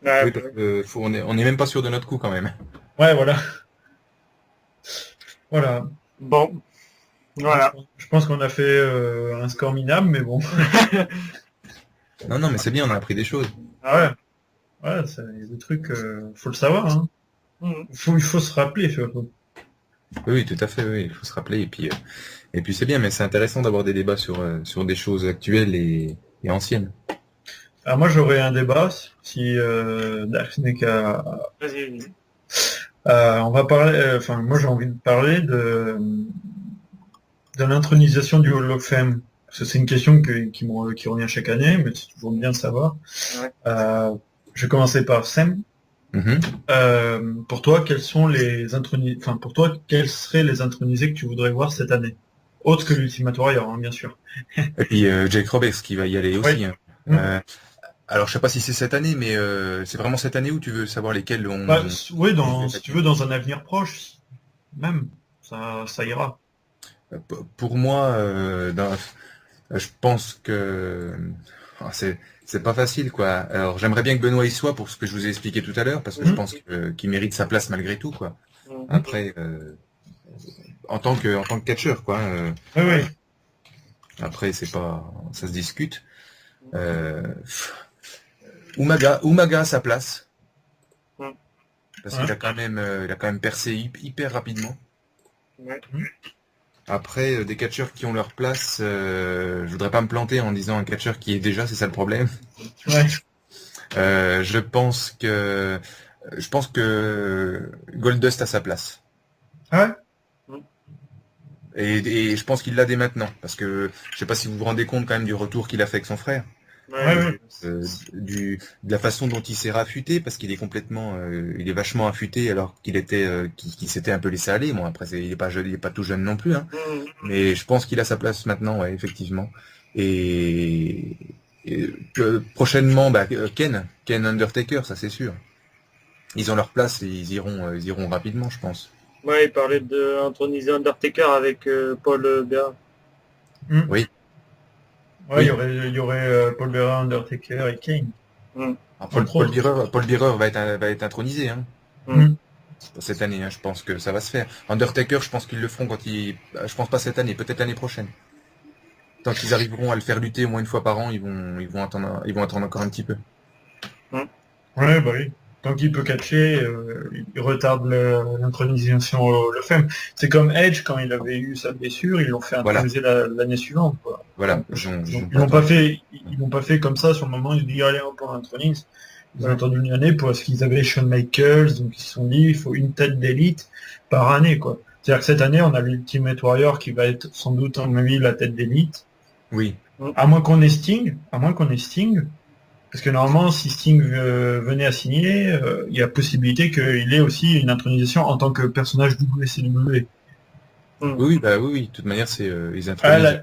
Ouais, Oui, parce que on est même pas sûr de notre coup quand même. Ouais, voilà. Voilà. Bon. Voilà. Je pense qu'on a fait un score minable, mais bon. Non, mais c'est bien, on a appris des choses. Ah ouais. Ouais, il y a des trucs, faut le savoir. Hein. Il faut se rappeler, surtout. Oui, tout à fait, oui, il faut se rappeler. Et puis c'est bien, mais c'est intéressant d'avoir des débats sur des choses actuelles et anciennes. Alors moi, j'aurais un débat, si Dark Snake a... Vas-y. on va parler, moi j'ai envie de parler de l'intronisation du Hall of Fame. Parce que c'est une question qui revient chaque année, mais c'est toujours bien de savoir. Ouais. Je vais commencer par Sam. Pour toi, quels seraient les intronisés que tu voudrais voir cette année? Autre que l'Ultimate Warrior, hein, bien sûr. Et puis Jake Roberts qui va y aller aussi. Oui. Hein. Alors je sais pas si c'est cette année, mais c'est vraiment cette année où tu veux savoir lesquels on... Oui, si tu veux, dans un avenir proche, même, ça ira. Pour moi, je pense que c'est pas facile, quoi. Alors j'aimerais bien que Benoît y soit pour ce que je vous ai expliqué tout à l'heure, parce que je pense qu'il mérite sa place malgré tout, quoi. Après, en tant que catcheur, quoi. Oui. Après, ça se discute. Umaga à sa place. Parce qu'il a quand même percé hyper rapidement. Ouais. Après, des catcheurs qui ont leur place, je voudrais pas me planter en disant un catcheur qui est déjà, c'est ça le problème. Ouais. Je pense que Goldust a sa place. Ah ouais. Et je pense qu'il l'a dès maintenant, parce que je sais pas si vous vous rendez compte quand même du retour qu'il a fait avec son frère, Ouais. de la façon dont il s'est raffûté, parce qu'il est complètement, il est vachement affûté alors qu'il était, qu'il s'était un peu laissé aller. Bon après il est pas jeune, il est pas tout jeune non plus, hein. Mais je pense qu'il a sa place maintenant, ouais, effectivement. Et que prochainement, Ken Undertaker, ça c'est sûr. Ils ont leur place et ils iront rapidement, je pense. Ouais, il parlait d'introniser Undertaker avec Paul Bearer. Oui. Ouais, il y aurait Paul Bearer, Undertaker et Kane. Paul Bearer va être intronisé, hein. Cette année, hein, je pense que ça va se faire. Undertaker, je pense qu'ils le feront je pense pas cette année, peut-être l'année prochaine. Tant qu'ils arriveront à le faire lutter au moins une fois par an, ils vont attendre encore un petit peu. Ouais, bah oui. Tant qu'il peut catcher, il retarde l'intronisation au le FM. C'est comme Edge, quand il avait eu sa blessure, ils l'ont fait introniser l'année suivante, quoi. Voilà. Ils l'ont pas fait comme ça sur le moment, ils se disent allez, on intronise. Ils ont attendu une année parce qu'ils avaient Shawn Michaels, donc ils se sont dit il faut une tête d'élite par année, quoi. C'est-à-dire que cette année, on a l'Ultimate Warrior qui va être sans doute, à mon avis, la tête d'élite. Oui. À moins qu'on ait Sting. Parce que normalement, si Sting venait à signer, il y a possibilité qu'il ait aussi une intronisation en tant que personnage WCW. Oui. De toute manière, c'est ils intronisent.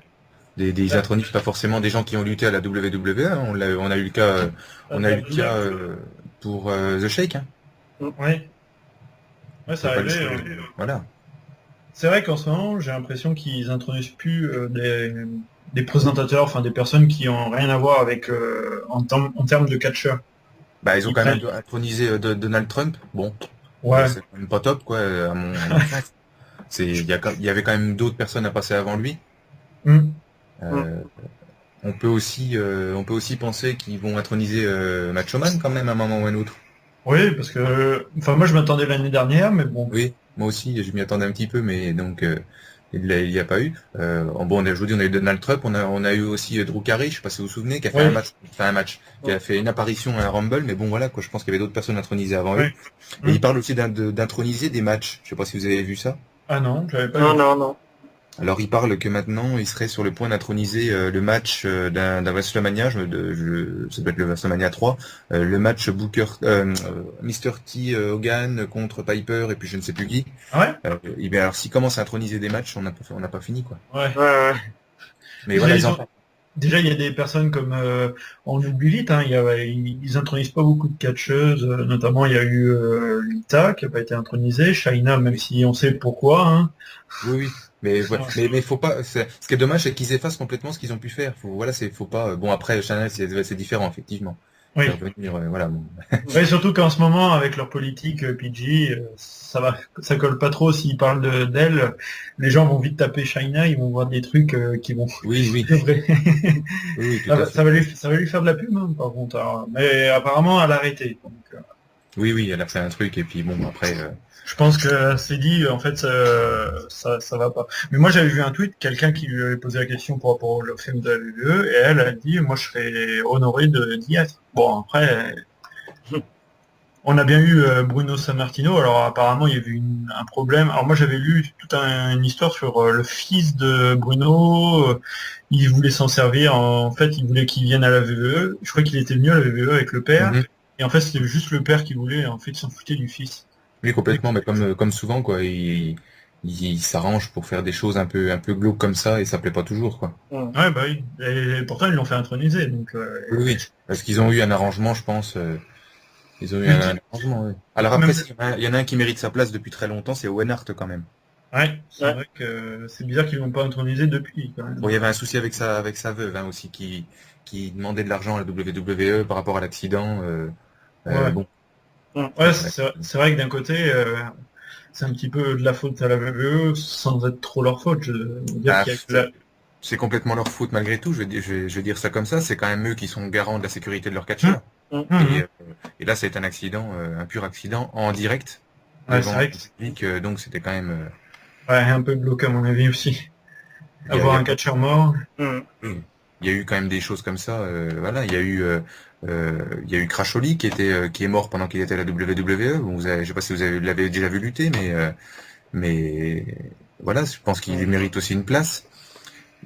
Ils intronisent pas forcément des gens qui ont lutté à la WWE. Hein. On a eu le cas, pour The Shake. Hein. Ouais, ça arrivait. Voilà. C'est vrai qu'en ce moment, j'ai l'impression qu'ils introduisent plus des présentateurs, enfin des personnes qui ont rien à voir avec en termes de catcheur. Ils ont quand même intronisé Donald Trump. Bon, ouais. C'est quand même pas top, quoi, à mon sens. Il y avait quand même d'autres personnes à passer avant lui. On peut aussi penser qu'ils vont introniser Macho Man quand même à un moment ou à un autre. Oui, parce que moi je m'attendais l'année dernière, mais bon. Oui, moi aussi, je m'y attendais un petit peu, mais donc il y a pas eu. Je vous dis, on a eu Donald Trump, on a eu aussi Drew Carey, je sais pas si vous vous souvenez, qui a fait un match, qui a fait une apparition à un Rumble, mais bon voilà quoi, je pense qu'il y avait d'autres personnes intronisées avant eux. Et il parle aussi d'introniser des matchs. Je sais pas si vous avez vu ça. Ah non, j'avais pas vu. Non. Alors il parle que maintenant il serait sur le point d'introniser le match d'un WrestleMania, ça doit être le WrestleMania 3, le match Booker, Mr. T Hogan contre Piper et puis je ne sais plus qui. Ouais. Alors s'il commence à introniser des matchs, on n'a pas fini quoi. Ouais. Mais voilà, déjà il y a des personnes comme on oublie vite, hein, ils intronisent pas beaucoup de catcheuses, notamment il y a eu Lita qui a pas été intronisée, Shaina même si on sait pourquoi. Hein. Oui. Mais faut pas. Ce qui est dommage, c'est qu'ils effacent complètement ce qu'ils ont pu faire. Faut pas. Bon après, Chanel, c'est différent effectivement. Oui. Voilà. Bon. Ouais, surtout qu'en ce moment, avec leur politique PG, ça colle pas trop. S'ils parlent d'elle, les gens vont vite taper China, ils vont voir des trucs qui vont. Oui. Ça va lui faire de la pub, hein, par contre. Alors, mais apparemment, elle a arrêté. Donc, Oui, elle a fait un truc et puis bon après. Je pense que c'est dit, en fait, ça va pas. Mais moi, j'avais vu un tweet, quelqu'un qui lui avait posé la question par rapport au film de la WWE, et elle a dit, moi, je serais honoré d'y être. Bon, après, on a bien eu Bruno Sammartino, alors apparemment, il y avait eu un problème. Alors moi, j'avais lu toute une histoire sur le fils de Bruno, il voulait s'en servir, en fait, il voulait qu'il vienne à la WWE. Je crois qu'il était venu à la WWE avec le père, et en fait, c'était juste le père qui voulait, en fait, s'en foutait du fils. Oui, complètement, mais comme souvent, quoi, il s'arrange pour faire des choses un peu glauques comme ça et ça plaît pas toujours, quoi. Ouais, bah oui. Et pourtant, ils l'ont fait introniser, donc. Oui, parce qu'ils ont eu un arrangement, je pense. Ils ont eu un arrangement. Oui. Alors après, il y en a un qui mérite sa place depuis très longtemps, c'est Owen Hart quand même. Ouais, c'est vrai que c'est bizarre qu'ils l'ont pas intronisé depuis, quand même. Bon, il y avait un souci avec sa veuve, hein, aussi, qui demandait de l'argent à la WWE par rapport à l'accident. Bon. Ouais, c'est vrai que d'un côté, c'est un petit peu de la faute à la WWE sans être trop leur faute. C'est complètement leur faute malgré tout. Je vais dire ça comme ça. C'est quand même eux qui sont garants de la sécurité de leur catcheur. Et là, c'est un accident, un pur accident en direct. Ouais, c'est vrai que... donc c'était quand même. Ouais, un peu bloqué à mon avis aussi. Avoir un catcheur mort. Il y a eu quand même des choses comme ça. Voilà, il y a eu Crash Holly qui est mort pendant qu'il était à la WWE. Bon, je sais pas si l'avez déjà vu lutter, mais voilà, je pense qu'il mérite aussi une place.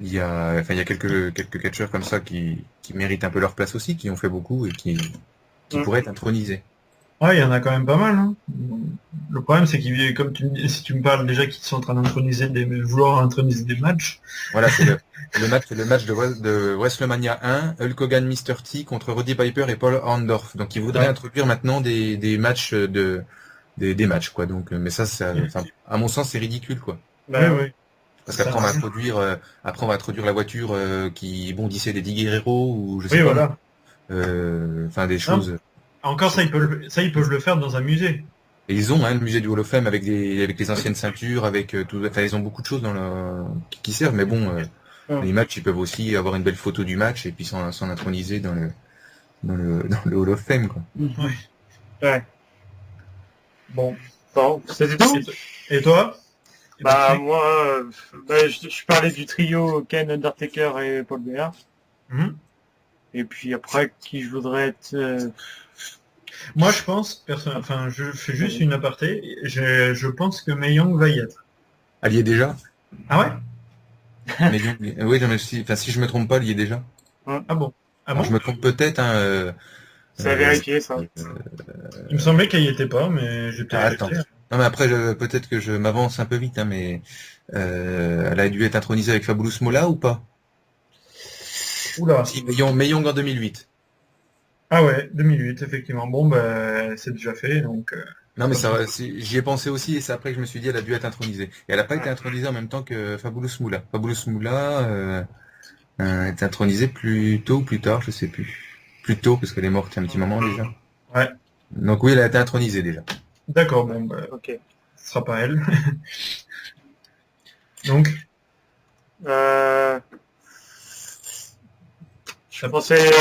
Il y a quelques catcheurs comme ça qui méritent un peu leur place aussi, qui ont fait beaucoup et qui pourraient être intronisés. Ouais, il y en a quand même pas mal. Hein. Le problème, c'est qu'il, comme si tu me parles déjà qu'ils sont en train vouloir introniser des matchs. Voilà, c'est le match de WrestleMania 1, Hulk Hogan, Mr. T contre Roddy Piper et Paul Orndorff. Donc ils voudraient introduire maintenant des matchs des matchs, quoi. Donc, mais ça, à mon sens, c'est ridicule, quoi. Oui. Parce qu'après on va introduire la voiture qui bondissait des Di Guerrero ou je sais pas. Voilà. Enfin des choses. Encore ça, ils peuvent le faire dans un musée. Et ils ont le musée du Hall of Fame avec les anciennes ceintures, avec tout. Enfin, ils ont beaucoup de choses qui servent. Mais bon, les matchs, ils peuvent aussi avoir une belle photo du match et puis s'en introniser dans le Hall of Fame, quoi. Oui. Ouais. Bon, c'était tout. Et toi? Bah moi, je parlais du trio Ken, Undertaker et Paul Bear. Et puis après, qui je voudrais être Moi, je pense, enfin, je fais juste une aparté. Je pense que Mae Young va y être. Elle y est déjà? Ah ouais? Oui, si je me trompe pas, elle y est déjà. Ah bon? Je me trompe peut-être. C'est à vérifier, ça. Il me semblait qu'elle y était pas, mais j'étais. Attends. Non, mais après, peut-être que je m'avance un peu vite, mais elle a dû être intronisée avec Fabulous Moolah ou pas? Oula. Si, Mae Young en 2008. Ah ouais, 2008, effectivement. Bon, c'est déjà fait, donc... Non, mais j'y ai pensé aussi, et c'est après que je me suis dit, elle a dû être intronisée. Et elle n'a pas été intronisée en même temps que Fabulous Moolah. Fabulous Moolah est intronisée plus tôt ou plus tard, je sais plus. Plus tôt, parce qu'elle est morte il y a un petit moment déjà. Ouais. Donc oui, elle a été intronisée déjà. D'accord, bon, ok. Ce sera pas elle. Donc je pensais...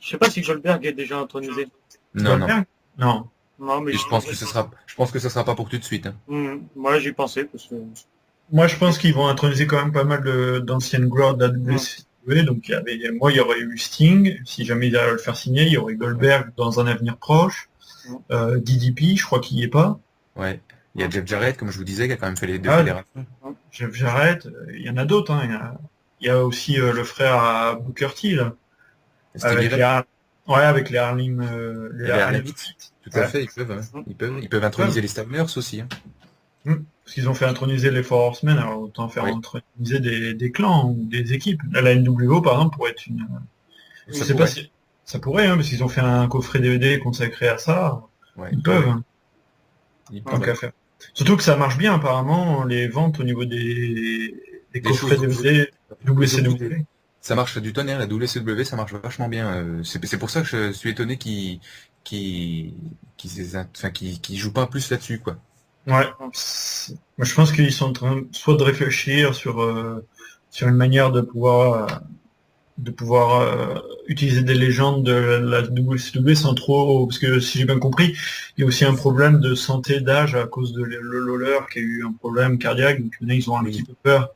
je sais pas si Goldberg est déjà intronisé. Non. Non, mais je pense que ce sera pas pour tout de suite. Hein. Moi, j'y pensais parce que... Moi, je pense qu'ils vont introniser quand même pas mal d'anciennes gloires de la WCW. Donc, il y aurait eu Sting, si jamais ils allaient le faire signer. Il y aurait Goldberg dans un avenir proche. DDP, je crois qu'il y est pas. Ouais. Il y a Jeff Jarrett, comme je vous disais, qui a quand même fait les deux fédérations. Jeff Jarrett, il y en a d'autres. Hein. Il y a aussi le frère à Booker T, là. Avec les Harlem... les Harlem Heat. Tout à fait, ils peuvent introniser les Stagners aussi. Hein. Parce qu'ils ont fait introniser les Four Horsemen, alors autant faire introniser des clans ou des équipes. La NWO, par exemple, pourrait être une... Je sais pas si... Ça pourrait, hein, parce qu'ils ont fait un coffret DVD consacré à ça. Ouais, ils peuvent. Hein. Tant qu'à faire. Surtout que ça marche bien, apparemment, les ventes au niveau des coffrets DVD, WCW. Ça marche du tonnerre, la WCW, ça marche vachement bien. C'est pour ça que je suis étonné qu'ils jouent pas plus là-dessus, quoi. Ouais. Moi, je pense qu'ils sont en train soit de réfléchir sur une manière de pouvoir utiliser des légendes de la WCW sans trop, parce que si j'ai bien compris, il y a aussi un problème de santé d'âge à cause de le Lawler qui a eu un problème cardiaque, donc maintenant ils ont un petit peu peur.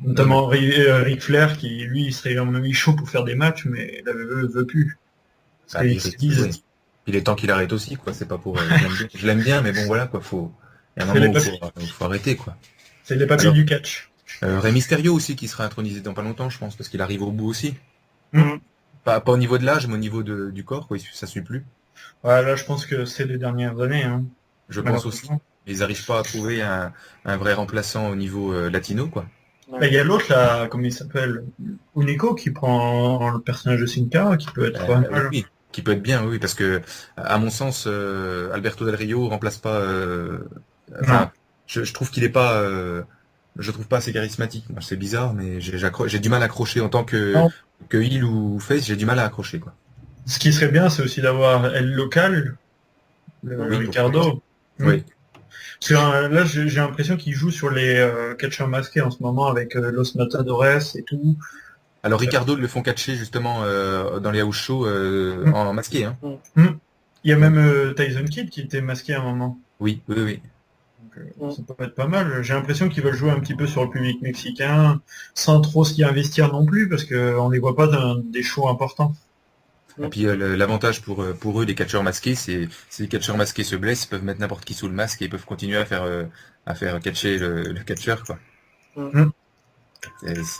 Notamment Ric Flair qui lui il serait même chaud pour faire des matchs, mais la WWE veut plus. Il est temps qu'il arrête aussi, quoi. C'est pas pour. Je l'aime bien, mais bon voilà, quoi. Il y a un moment où faut arrêter, quoi. C'est les papiers du catch. Rey Mysterio aussi qui sera intronisé dans pas longtemps, je pense, parce qu'il arrive au bout aussi. Pas au niveau de l'âge, mais au niveau du corps, quoi. Ça suit plus. Ouais, là je pense que c'est les dernières années. Hein. Je pense aussi. Ils n'arrivent pas à trouver un vrai remplaçant au niveau latino, quoi. Il y a l'autre là, comment il s'appelle, Unico, qui prend le personnage de Sin Cara, qui peut être oui, qui peut être bien, oui, parce que à mon sens, Alberto Del Rio remplace pas. Je trouve qu'il est pas. Je trouve pas assez charismatique. C'est bizarre, mais j'ai du mal à accrocher en tant que heel ou face. J'ai du mal à accrocher, quoi. Ce qui serait bien, c'est aussi d'avoir El Local, Ricardo. Oui. Parce que là, j'ai l'impression qu'il joue sur les catcheurs masqués en ce moment avec Los Matadores et tout. Alors Ricardo le font catcher justement dans les house shows en masqué. Hein. Il y a même Tyson Kidd qui était masqué à un moment. Oui. Donc, ça peut être pas mal. J'ai l'impression qu'ils veulent jouer un petit peu sur le public mexicain, sans trop s'y investir non plus, parce qu'on les voit pas dans des shows importants. Et puis l'avantage pour eux, les catcheurs masqués, c'est si les catcheurs masqués se blessent, ils peuvent mettre n'importe qui sous le masque et ils peuvent continuer à faire catcher le catcheur, quoi.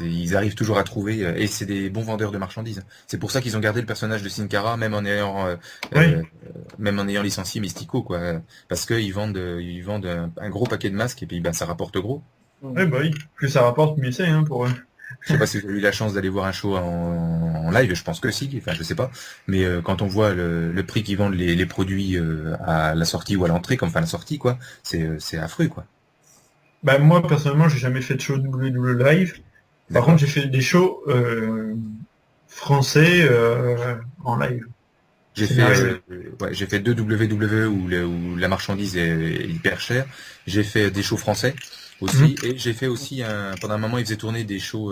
Ils arrivent toujours à trouver, et c'est des bons vendeurs de marchandises. C'est pour ça qu'ils ont gardé le personnage de Sin Cara, même en ayant licencié Mystico, quoi. Parce qu'ils vendent un gros paquet de masques et puis ça rapporte gros. Oui, bah oui. Plus ça rapporte, mieux c'est pour eux. Je sais pas si vous avez eu la chance d'aller voir un show en live, je pense que si, enfin je sais pas. Mais quand on voit le prix qu'ils vendent les produits à la sortie ou à l'entrée, comme enfin la sortie, quoi, c'est affreux, quoi. Bah moi personnellement j'ai jamais fait de show WWE live. Par contre j'ai fait des shows français en live. J'ai fait 2 WWE où la marchandise est hyper chère. J'ai fait des shows français aussi, et j'ai fait aussi pendant un moment ils faisaient tourner des shows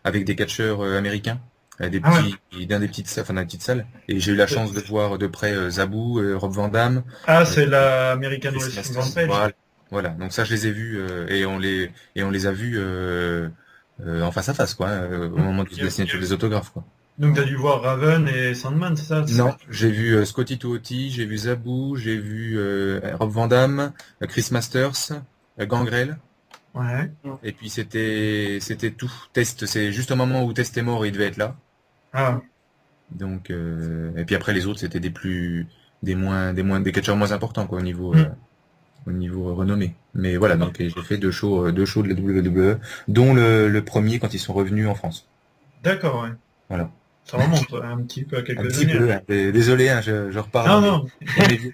avec des catcheurs américains, dans des petites salles. Et j'ai eu la chance de voir de près Zabou, Rob Van Damme. Ah c'est la American Chris Wrestling Masters. Rampage. Voilà, donc ça je les ai vus et on les a vus en face à face, quoi, au moment de la signature des autographes, quoi. Donc t'as dû voir Raven et Sandman, c'est ça? Non, j'ai vu Scotty Tuoti, j'ai vu Zabou, j'ai vu Rob Van Damme, Chris Masters, Gangrel. Ouais. Et puis c'était tout. Test, c'est juste au moment où Test est mort, il devait être là. Ah. Donc et puis après les autres c'était des catcheurs moins importants, quoi, au niveau renommé. Mais voilà, donc j'ai fait deux shows de la WWE, dont le premier quand ils sont revenus en France. D'accord, ouais. Voilà. Ça remonte un petit peu à quelques Un petit années. peu, hein. Désolé, hein, je repars. Non. Oui.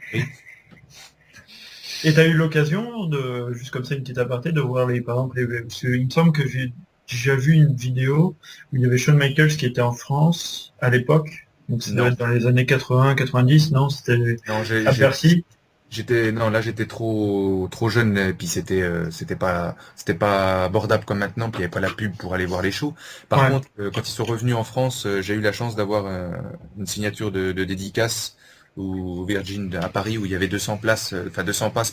Et t'as eu l'occasion de, juste comme ça, une petite aparté, de voir par exemple, parce qu'il me semble que j'ai déjà vu une vidéo où il y avait Shawn Michaels qui était en France à l'époque. Donc ça doit être dans les années 80, 90, non? C'était à Bercy. J'étais trop jeune, et puis c'était pas abordable comme maintenant, puis il n'y avait pas la pub pour aller voir les shows. Par contre, quand ils sont revenus en France, j'ai eu la chance d'avoir une signature de dédicace au Virgin à Paris où il y avait 200 passes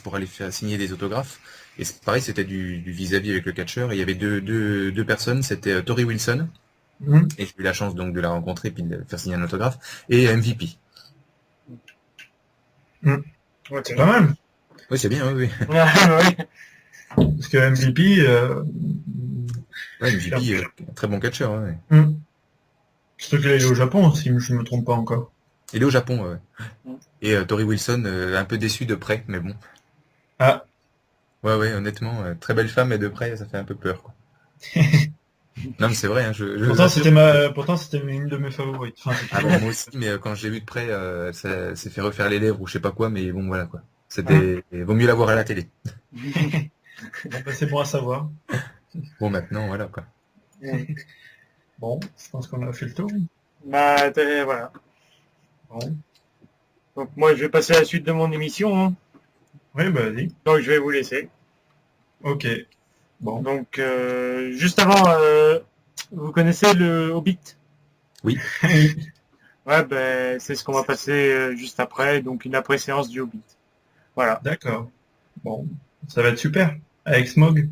pour aller faire signer des autographes. Et c'est pareil, c'était du vis-à-vis avec le catcheur. Et il y avait deux personnes, c'était Tori Wilson, et j'ai eu la chance donc de la rencontrer puis de faire signer un autographe, et MVP. Ouais, c'est pas mal. Oui, c'est bien, oui. Parce que MVP... MVP, très bon catcheur, ouais. Surtout qu'il est au Japon, si je ne me trompe pas encore. Il est au Japon, ouais. Et Tori Wilson, un peu déçu de près, mais bon. Ah. Ouais, honnêtement, très belle femme, mais de près, ça fait un peu peur, quoi. Non, mais c'est vrai, hein, Pourtant, c'était une de mes favorites. Enfin, moi aussi, mais quand je l'ai vu de près, ça s'est fait refaire les lèvres ou je sais pas quoi, mais bon, voilà, quoi. Vaut mieux la voir à la télé. C'est bon à savoir. Bon, maintenant, voilà, quoi. Bon, je pense qu'on a fait le tour. Voilà. Bon. Donc moi, je vais passer à la suite de mon émission. Hein. Oui, bah vas-y. Donc je vais vous laisser. Ok. Bon. Donc juste avant, vous connaissez le Hobbit? Oui. Ouais, c'est ce qu'on va passer juste après, donc une après-séance du Hobbit. Voilà. D'accord. Bon, ça va être super. Avec Smog.